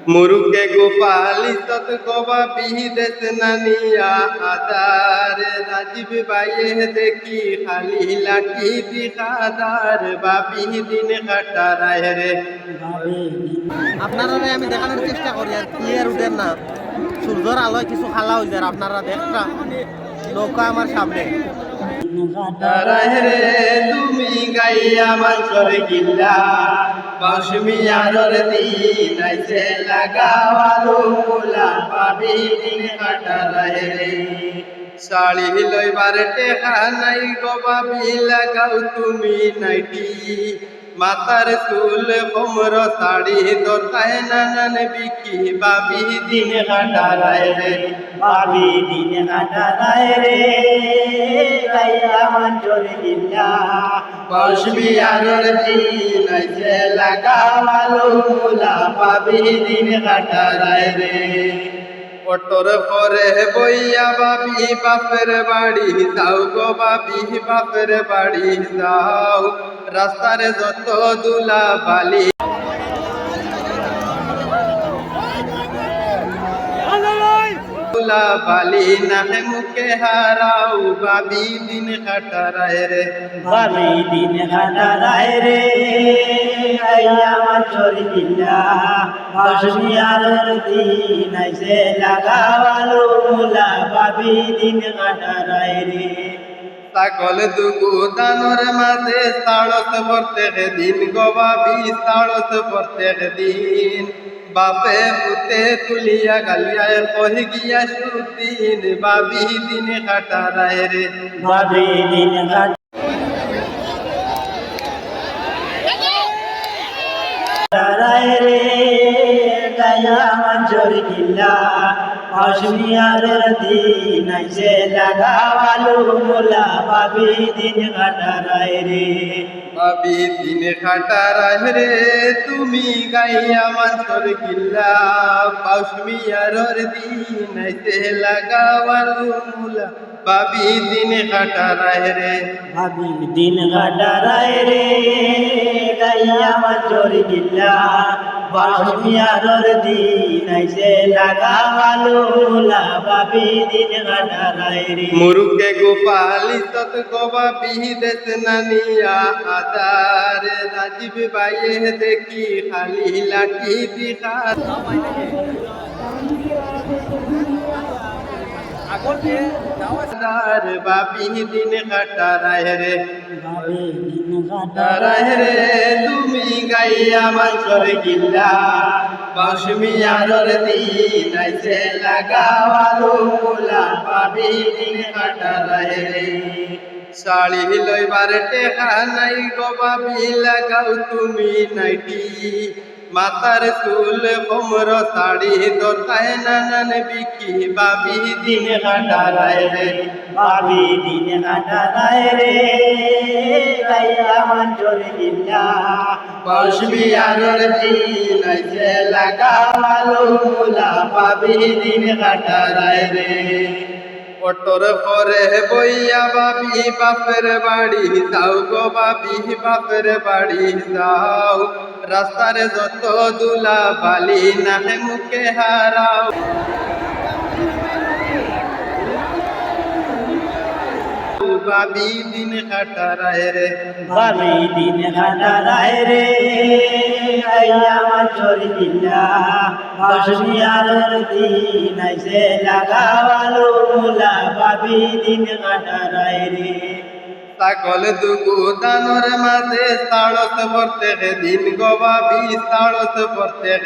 মুরুকে গোপালি তত গবা বিদেশ নানিয়া আদার রাজীব বাইয়ে দেখি খালি লাঠি দিখাদার বাবি দিন কাটারায় রে। আপনারা আমি দেখানোর চেষ্টা করি আর ক্লিয়ার উঠেন না, সূর্যের আলোয় কিছু খালা হয়ে যায়। আপনারা দেখটা নৌকা আমার সামনে রে তুমি গাইয়া মাঞ্চর গিল্লা বাউসমিয়ার দিন আইছে লাগাওয়ালো মোলা পাবি দিন কাটারায় রে। শাড়ি লইবার টেকা নাই গো বাবি লাগাও তুমি নাইটি মাতার চুল কোমর শাড়ি দরকায় নানান বিকি বাবি দিন কাটারায় রে। বাবি দিন কাটারায় রে গাইয়া মাঞ্চর গিল্লা বাউসমিয়ার দিন আইছে লাগাওয়ালো মোলা পাবি দিন কাটারায় রে। অটোর পরে বইয়া বাবি বাপের বাড়ি যাও গো বাবি বাপের বাড়ি যাও রাস্তার যত দুলা বালি দুলা বালি নাহে মুখে হারাও বাবি দিন কাটারায় রে। বাবি দিন কাটারায় রে গাইয়া মাঞ্চর গিল্লা বাউসমিয়ার দিন আইছে লাগাওয়ালো মোলা বাবি দিন কাটারায় রে। ছাগল দুগু দানোর মাঝে সাড়স প্রত্যেক দিন গো বাবি সাড়স প্রত্যেক দিন বাপে পুতে তুলিয়া গালিয়ায় কহি গিয়া সুদিন বাবি দিন কাটারায় রে। বাবি দিন কাটারায় রে গাইয়া মাঞ্চর গিল্লা বাউসমিয়ার দিন আইছে লাগাওয়ালো মোলা বাবি দিন কাটারায় রে। বাবি দিন কাটারায় রে তুমি গাইয়া মাঞ্চর গিল্লা বাউসমিয়ার দিন আইছে লাগাওয়ালো মোলা বাবি দিন কাটারায় রে। বাবি দিন কাটারায় রে গাইয়া মাঞ্চর গিল্লা বাউসমিয়ার দিন আইছে লাগাওয়ালো মোলা বাবি দিন কাটারায় রে। মুরুকে গোপালি তত গবা বিদেশ নানিয়া আদার রাজীব বাইয়ে দেখি খালি লাঠি দিখাদার বাবি দিন কাটারায় রে। বাবি দিন কাটারায় রে তুমি গাইয়া মাঞ্চর গিল্লা বাউসমিয়ার দিন আইছে লাগাওয়ালো মোলা বাবি দিন কাটারায় রে। শাড়ি লইবার টেকা নাই গো বাবি লাগাও তুমি নাইটি মাতার চুল কোমর শাড়ি দরকায় নানান বিকি বাবি দিন কাটারায় রে। বাবি দিন কাটারায় রে গাইয়া মাঞ্চর গিল্লা বাউসমিয়ার দিন আইছে লাগাওয়ালো মোলা বাবি দিন কাটারায় রে। অটোর পরে বইয়া বাবি বাপের বাড়ি যাও গো বাবি বাপের বাড়ি যাও রাস্তার যত দুলা বালি নাহে মুখে হারাও বাবি দিন কাটারায় রে। বাবি দিন কাটারায় রে গাইয়া মাঞ্চর গিল্লা বাউসমিয়ার দিন আইছে লাগাওয়ালো মোলা বাবি দিন কাটারায় রে। ছাগল দুগু দানোর মাঝে সাড়স প্রত্যেক দিন গো বাবি সাড়স প্রত্যেক